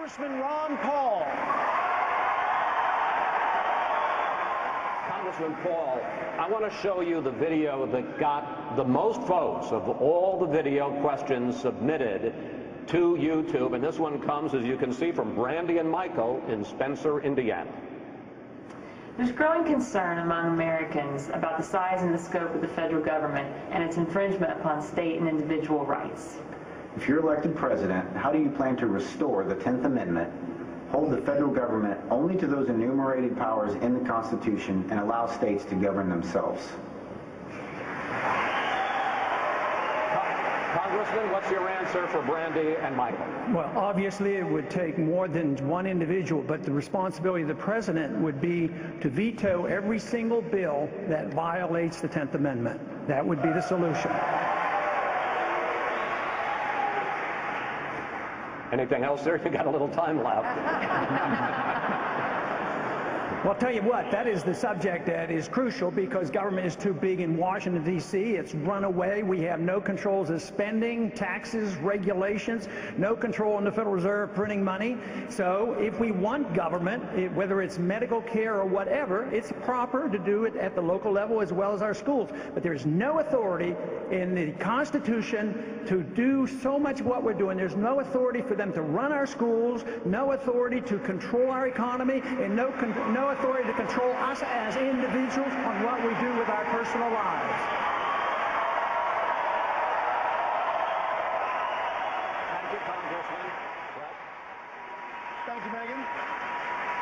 Congressman Ron Paul. Congressman Paul, I want to show you the video that got the most votes of all the video questions submitted to YouTube, and this one comes, as you can see, from Brandy and Michael in Spencer, Indiana. There's growing concern among Americans about the size and the scope of the federal government and its infringement upon state and individual rights. If you're elected president, how do you plan to restore the 10th Amendment, hold the federal government only to those enumerated powers in the Constitution, and allow states to govern themselves? Congressman, what's your answer for Brandy and Michael? Well, obviously it would take more than one individual, but the responsibility of the president would be to veto every single bill that violates the 10th Amendment. That would be the solution. Anything else there? You got a little time left. Well, I'll tell you what, that is the subject that is crucial because government is too big in Washington, D.C. It's run away. We have no controls of spending, taxes, regulations, no control in the Federal Reserve printing money. So if we want government, whether it's medical care or whatever, it's proper to do it at the local level as well as our schools. But there's no authority in the Constitution to do so much of what we're doing. There's no authority for them to run our schools, no authority to control our economy, and no authority to control us as individuals on what we do with our personal lives. Thank you, Congressman. Thank you, Megan.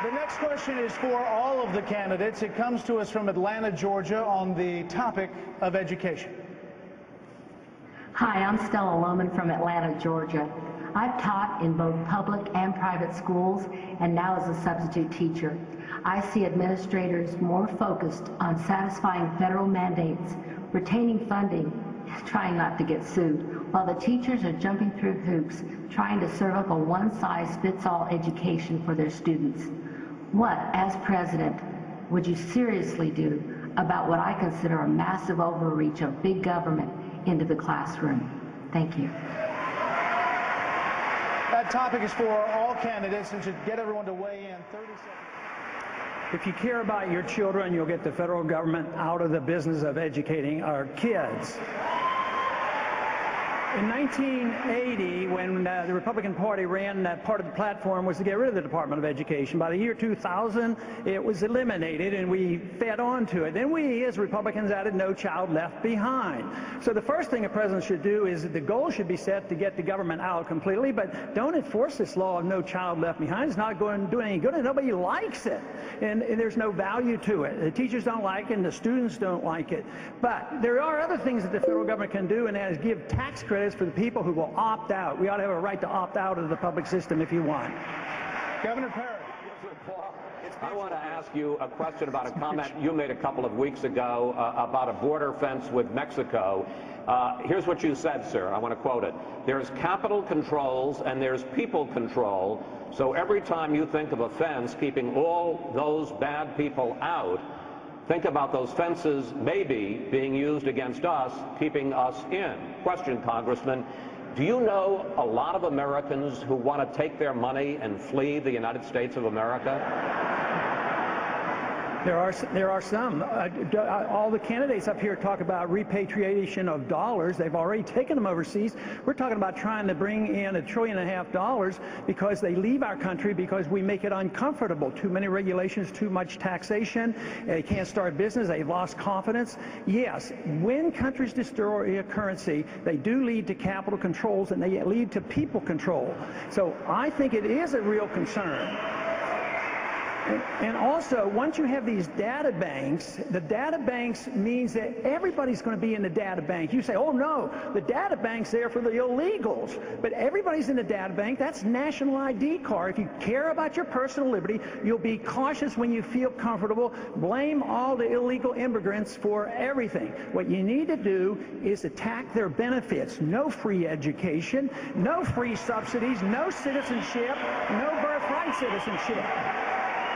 The next question is for all of the candidates. It comes to us from Atlanta, Georgia, on the topic of education. Hi, I'm Stella Lohman from Atlanta, Georgia. I've taught in both public and private schools and now as a substitute teacher. I see administrators more focused on satisfying federal mandates, retaining funding, trying not to get sued, while the teachers are jumping through hoops, trying to serve up a one-size-fits-all education for their students. What, as president, would you seriously do about what I consider a massive overreach of big government into the classroom? Thank you. That topic is for all candidates and should get everyone to weigh in. 30 seconds. If you care about your children, you'll get the federal government out of the business of educating our kids. In 1980, when the Republican Party ran, part of the platform was to get rid of the Department of Education. By the year 2000, it was eliminated, and we fed on to it. Then we, as Republicans, added No Child Left Behind. So the first thing a president should do is the goal should be set to get the government out completely, but don't enforce this law of No Child Left Behind. It's not going to do any good, and nobody likes it, and there's no value to it. The teachers don't like it, and the students don't like it. But there are other things that the federal government can do, and that is give tax credits for the people who will opt out. We ought to have a right to opt out of the public system if you want. Governor Perry. I want to ask you a question about a comment you made a couple of weeks ago about a border fence with Mexico. Here's what you said, sir. I want to quote it. There's capital controls and there's people control. So every time you think of a fence keeping all those bad people out, think about those fences maybe being used against us, keeping us in. Question, Congressman, do you know a lot of Americans who want to take their money and flee the United States of America? There are some. All the candidates up here talk about repatriation of dollars. They've already taken them overseas. We're talking about trying to bring in $1.5 trillion because they leave our country because we make it uncomfortable. Too many regulations, too much taxation. They can't start business. They've lost confidence. Yes, when countries destroy a currency, they do lead to capital controls and they lead to people control. So I think it is a real concern. And also, once you have these data banks, the data banks means that everybody's going to be in the data bank. You say, oh no, the data bank's there for the illegals. But everybody's in the data bank. That's national ID card. If you care about your personal liberty, you'll be cautious when you feel comfortable. Blame all the illegal immigrants for everything. What you need to do is attack their benefits. No free education, no free subsidies, no citizenship, no birthright citizenship.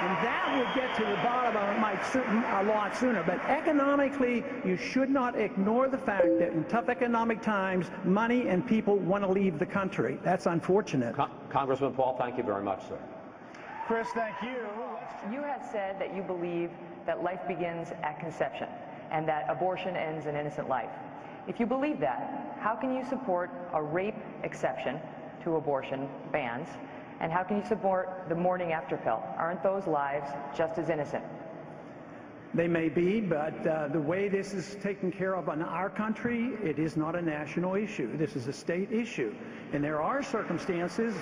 And that would get to the bottom of it a lot sooner. But economically, you should not ignore the fact that in tough economic times, money and people want to leave the country. That's unfortunate. Congressman Paul, thank you very much, sir. Chris, thank you. You have said that you believe that life begins at conception and that abortion ends an innocent life. If you believe that, how can you support a rape exception to abortion bans? And how can you support the morning after pill? Aren't those lives just as innocent? They may be, but the way this is taken care of in our country, it is not a national issue. This is a state issue. And there are circumstances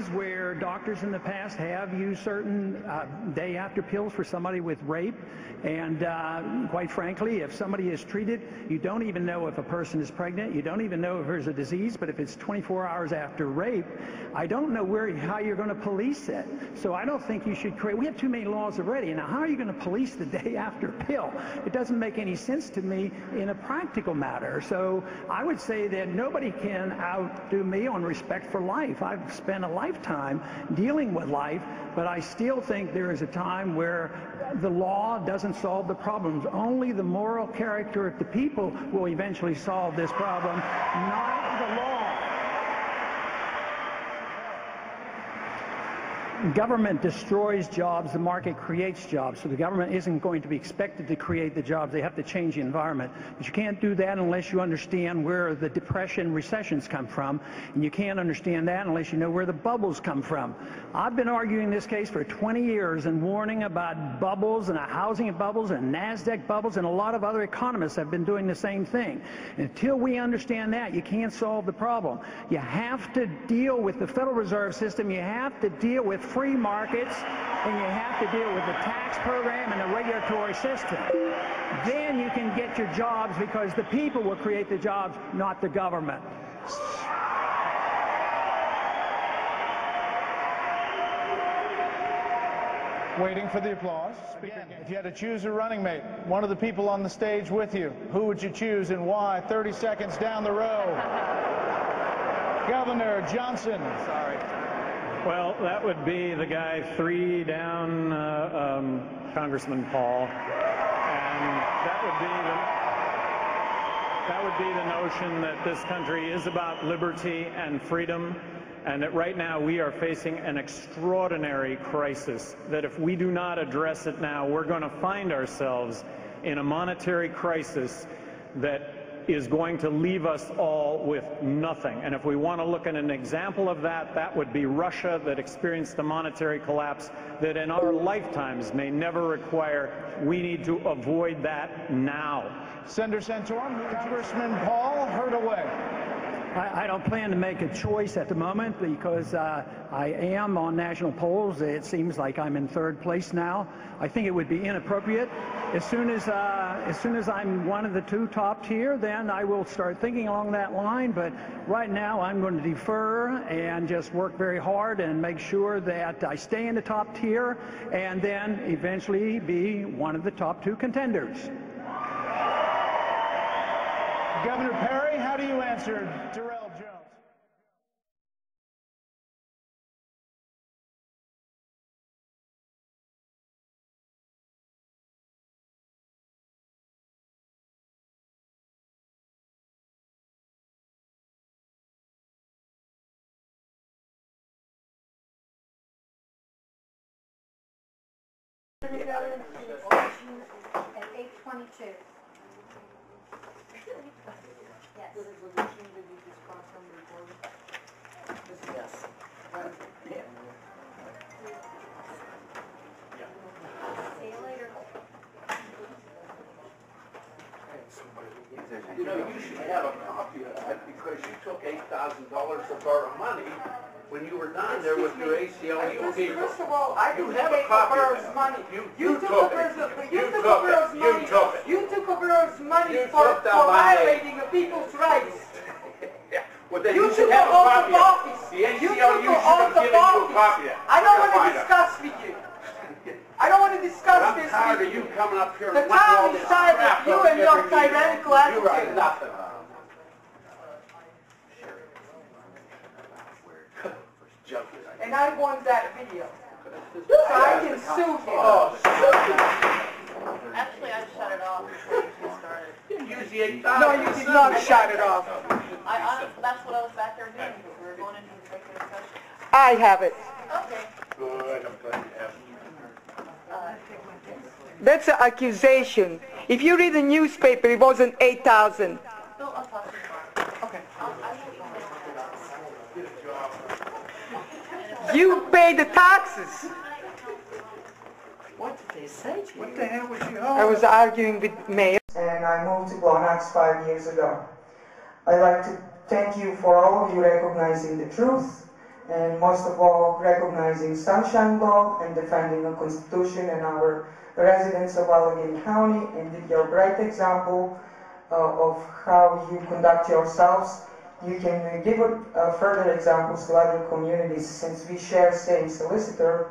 where doctors in the past have used certain day after pills for somebody with rape. And quite frankly, if somebody is treated, you don't even know if a person is pregnant. You don't even know if there's a disease. But if it's 24 hours after rape, I don't know how you're going to police it. So I don't think you should create. We have too many laws already. Now, how are you going to police the day after pill? It doesn't make any sense to me in a practical matter. So I would say that nobody can outdo me on respect for life. I've spent a lifetime dealing with life, but I still think there is a time where the law doesn't solve the problems. Only the moral character of the people will eventually solve this problem, not the law. Government destroys jobs, the market creates jobs. So the government isn't going to be expected to create the jobs. They have to change the environment. But you can't do that unless you understand where the depression, recessions come from. And you can't understand that unless you know where the bubbles come from. I've been arguing this case for 20 years and warning about bubbles and housing bubbles and NASDAQ bubbles, and a lot of other economists have been doing the same thing. Until we understand that, you can't solve the problem. You have to deal with the Federal Reserve System. You have to deal with free markets, and you have to deal with the tax program and the regulatory system. Then you can get your jobs, because the people will create the jobs, not the government. Waiting for the applause. Again, if you had to choose a running mate, one of the people on the stage with you, who would you choose and why? 30 seconds down the row. Governor Johnson. Sorry. Well, that would be the guy 3 down, Congressman Paul, and that would be the notion that this country is about liberty and freedom, and that right now we are facing an extraordinary crisis, that if we do not address it now, we're going to find ourselves in a monetary crisis that is going to leave us all with nothing. And if we want to look at an example of that, that would be Russia, that experienced a monetary collapse that in our lifetimes may never require. We need to avoid that now. Senator Santorum, Congressman Paul, heard away. I don't plan to make a choice at the moment, because I am on national polls. It seems like I'm in 3rd place now. I think it would be inappropriate. As soon as I'm one of the 2 top tier, then I will start thinking along that line. But right now, I'm going to defer and just work very hard and make sure that I stay in the top tier, and then eventually be one of the top 2 contenders. Governor Perry, how do you answer Darrell Jones? At 8:22. Yes. Yes. See you later. You know, you should have a copy of that, because you took $8,000 of our money when you were down there with your ACLU people. First of all, I didn't take a copy of borough's that. money. You took a borough's money. You took a borough's money for violating the people's rights. Well, then You should took have an a oath copy of of it. office. The You ACLU took should an have oath given of you a office. copy of it. I don't want to Find out. discuss with you. I don't want to discuss I'm this tired with of you. you coming up here The and wanting all town this is tired crap of you on and your every meeting. tyrannical You attitude. write nothing. And I want that video. So I can sue him. Oh, Actually, I shut it off before you started. use the 8,000. No, you did not shut it off. That's what I was back there doing, but we were going into executive session. I have it. Okay. Good, I'm glad you have it. That's an accusation. If you read the newspaper, it wasn't 8,000. No, I'll talk to you tomorrow. Okay. I will email You pay the taxes. What did they say to you? What the hell was you I was arguing with Mayor. And I moved to Glonax 5 years ago. I'd like to thank you for all of you recognizing the truth, and most of all, recognizing Sunshine Law and defending the Constitution and our residents of Allegheny County, and with your bright example of how you conduct yourselves. You can give further examples to other communities, since we share same solicitor.